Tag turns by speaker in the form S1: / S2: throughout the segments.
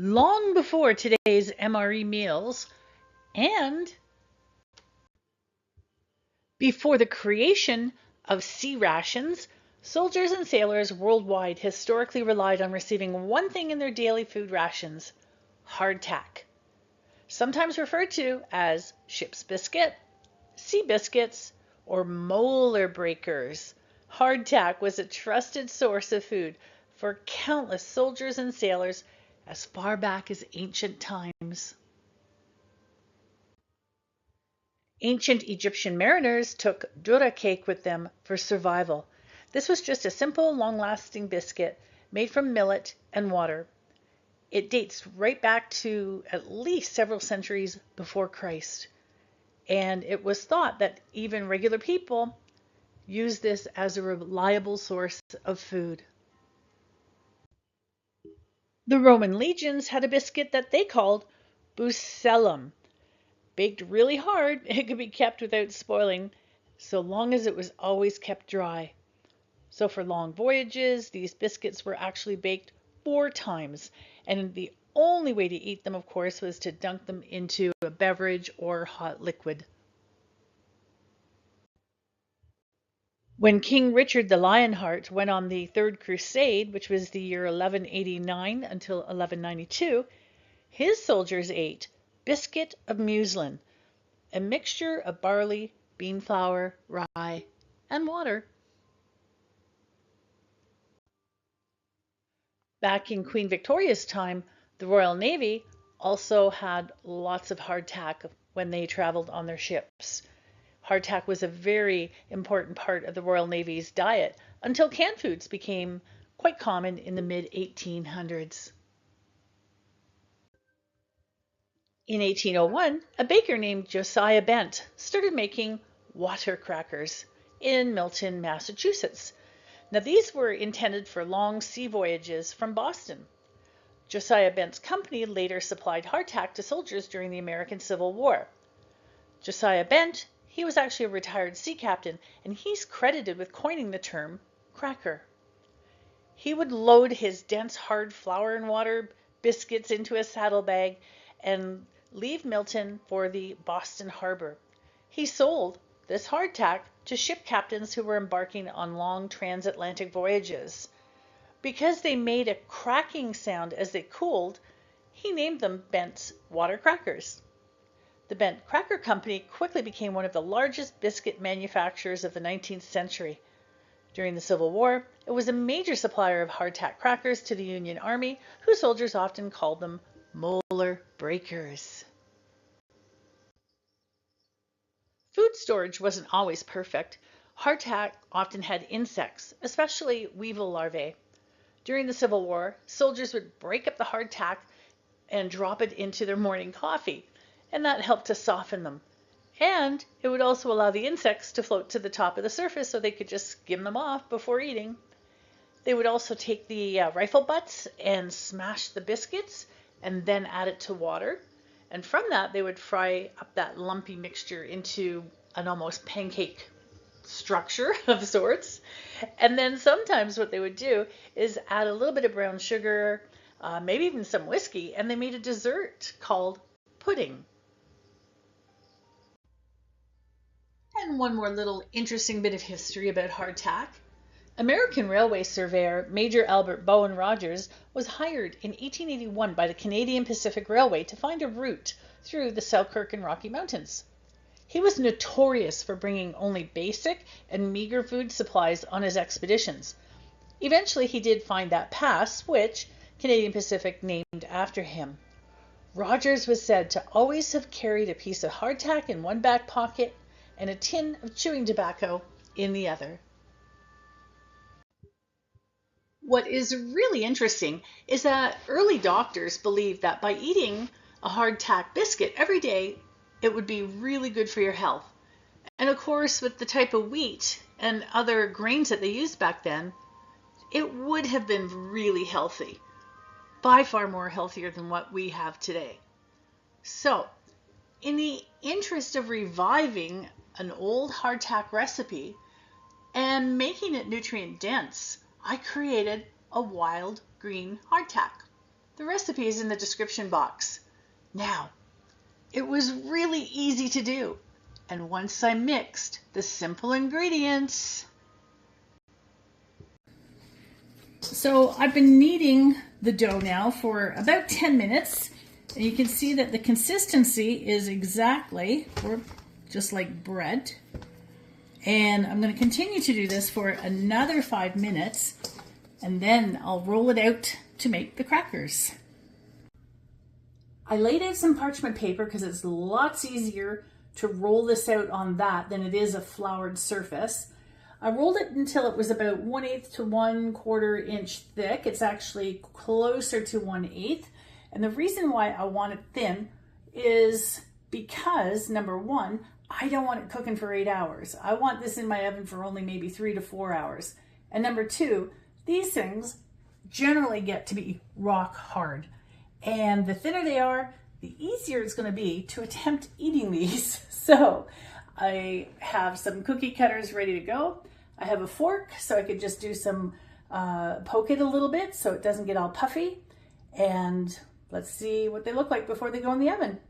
S1: long before today's MRE meals and before the creation of sea rations, soldiers and sailors worldwide historically relied on receiving one thing in their daily food rations: hardtack, sometimes referred to as ship's biscuit, sea biscuits, or molar breakers. Hardtack was a trusted source of food for countless soldiers and sailors as far back as ancient times. Ancient Egyptian mariners took dura cake with them for survival. This was just a simple, long-lasting biscuit made from millet and water. It dates right back to at least several centuries before Christ. And it was thought that even regular people used this as a reliable source of food. The Roman legions had a biscuit that they called bucellum. Baked really hard, it could be kept without spoiling, so long as it was always kept dry. So for long voyages, these biscuits were actually baked 4 times, and the only way to eat them, of course, was to dunk them into a beverage or hot liquid. When King Richard the Lionheart went on the Third Crusade, which was the year 1189 until 1192, his soldiers ate biscuit of muslin, a mixture of barley, bean flour, rye, and water. Back in Queen Victoria's time, the Royal Navy also had lots of hardtack when they traveled on their ships. Hardtack was a very important part of the Royal Navy's diet until canned foods became quite common in the mid-1800s. In 1801, a baker named Josiah Bent started making water crackers in Milton, Massachusetts. Now, these were intended for long sea voyages from Boston. Josiah Bent's company later supplied hardtack to soldiers during the American Civil War. Josiah Bent, he was actually a retired sea captain, and he's credited with coining the term cracker. He would load his dense hard flour and water biscuits into a saddlebag and leave Milton for the Boston harbor. He sold this hardtack to ship captains who were embarking on long transatlantic voyages. Because they made a cracking sound as they cooled, he named them Bent's Water Crackers. The Bent Cracker Company quickly became one of the largest biscuit manufacturers of the 19th century. During the Civil War, it was a major supplier of hardtack crackers to the Union Army, whose soldiers often called them molar breakers. Food storage wasn't always perfect. Hardtack often had insects, especially weevil larvae. During the Civil War, soldiers would break up the hardtack and drop it into their morning coffee, and that helped to soften them. And it would also allow the insects to float to the top of the surface so they could just skim them off before eating. They would also take the rifle butts and smash the biscuits and then add it to water. And from that, they would fry up that lumpy mixture into an almost pancake structure of sorts. And then sometimes what they would do is add a little bit of brown sugar, maybe even some whiskey, and they made a dessert called pudding. And one more little interesting bit of history about hardtack. American railway surveyor Major Albert Bowen Rogers was hired in 1881 by the Canadian Pacific Railway to find a route through the Selkirk and Rocky Mountains. He was notorious for bringing only basic and meager food supplies on his expeditions. Eventually, he did find that pass, which Canadian Pacific named after him. Rogers was said to always have carried a piece of hardtack in one back pocket and a tin of chewing tobacco in the other. What is really interesting is that early doctors believed that by eating a hardtack biscuit every day, it would be really good for your health. And of course, with the type of wheat and other grains that they used back then, it would have been really healthy, by far more healthier than what we have today. So, in the interest of reviving an old hardtack recipe and making it nutrient dense, I created a wild green hardtack. The recipe is in the description box. Now, it was really easy to do. And once I mixed the simple ingredients. So I've been kneading the dough now for about 10 minutes. And you can see that the consistency is exactly, or just like bread. And I'm going to continue to do this for another 5 minutes. And then I'll roll it out to make the crackers. I laid out some parchment paper because it's lots easier to roll this out on that than it is a floured surface. I rolled it until it was about 1/8 to 1/4 inch thick. It's actually closer to 1/8. And the reason why I want it thin is because, number one, I don't want it cooking for 8 hours. I want this in my oven for only maybe 3 to 4 hours. And number two, these things generally get to be rock hard. And the thinner they are, the easier it's going to be to attempt eating these. So I have some cookie cutters ready to go. I have a fork so I could just do some, poke it a little bit so it doesn't get all puffy. And let's see what they look like before they go in the oven.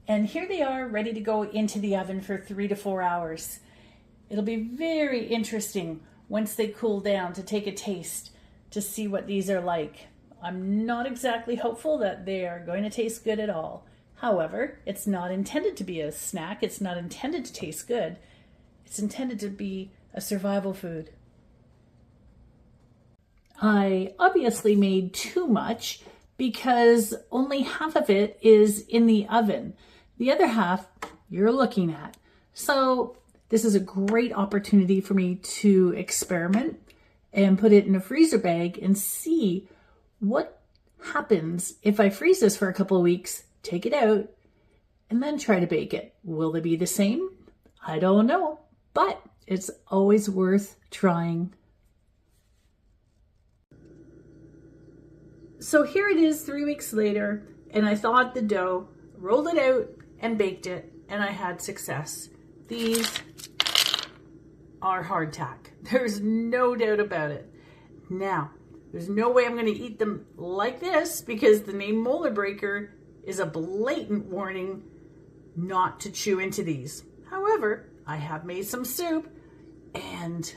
S1: And here they are ready to go into the oven for 3 to 4 hours. It'll be very interesting once they cool down to take a taste to see what these are like. I'm not exactly hopeful that they are going to taste good at all. However, it's not intended to be a snack. It's not intended to taste good. It's intended to be a survival food. I obviously made too much because only half of it is in the oven. The other half you're looking at. So this is a great opportunity for me to experiment and put it in a freezer bag and see what happens if I freeze this for a couple of weeks, take it out, and then try to bake it. Will they be the same? I don't know, but it's always worth trying. So here it is 3 weeks later, and I thawed the dough, rolled it out, and baked it, and I had success. These are hardtack. There's no doubt about it. Now, there's no way I'm going to eat them like this because the name Molar Breaker is a blatant warning not to chew into these. However, I have made some soup and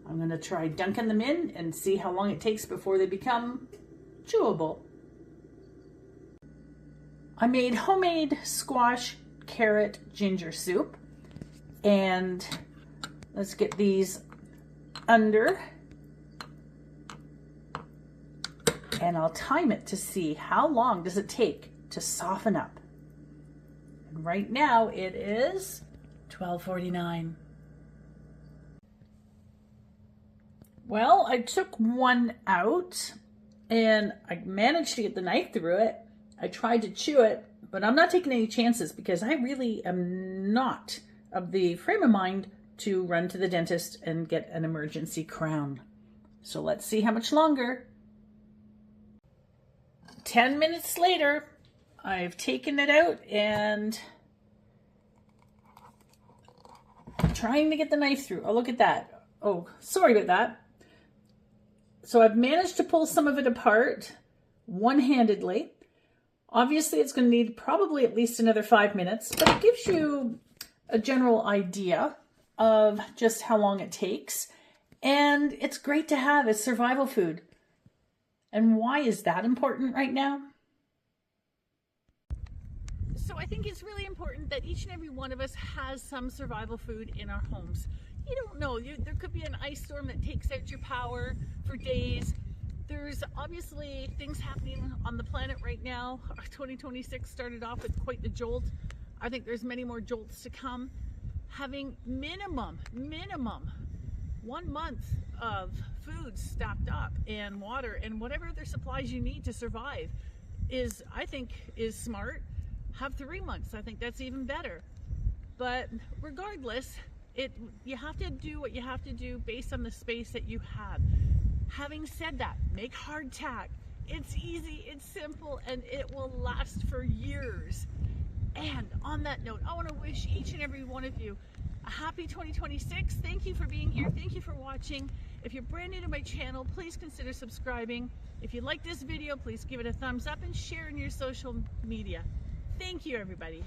S1: I'm going to try dunking them in and see how long it takes before they become chewable. I made homemade squash, carrot, ginger soup. And let's get these under. And I'll time it to see how long does it take to soften up. And right now it is 12:49. Well, I took one out and I managed to get the knife through it. I tried to chew it, but I'm not taking any chances because I really am not of the frame of mind to run to the dentist and get an emergency crown. So let's see how much longer. 10 minutes later, I've taken it out and I'm trying to get the knife through. Oh, look at that. Oh, sorry about that. So I've managed to pull some of it apart one-handedly. Obviously, it's going to need probably at least another 5 minutes, but it gives you a general idea of just how long it takes. And it's great to have as survival food. And why is that important right now? So I think it's really important that each and every one of us has some survival food in our homes. You don't know, there could be an ice storm that takes out your power for days. There's obviously things happening on the planet right now. 2026 started off with quite the jolt. I think there's many more jolts to come. Having minimum 1 month of food stocked up and water and whatever other supplies you need to survive is, I think, is smart. Have 3 months. I think that's even better. But regardless, you have to do what you have to do based on the space that you have. Having said that, make hardtack. It's easy, it's simple, and it will last for years. And on that note, I want to wish each and every one of you a happy 2026. Thank you for being here. Thank you for watching. If you're brand new to my channel, please consider subscribing. If you like this video, please give it a thumbs up and share in your social media. Thank you, everybody.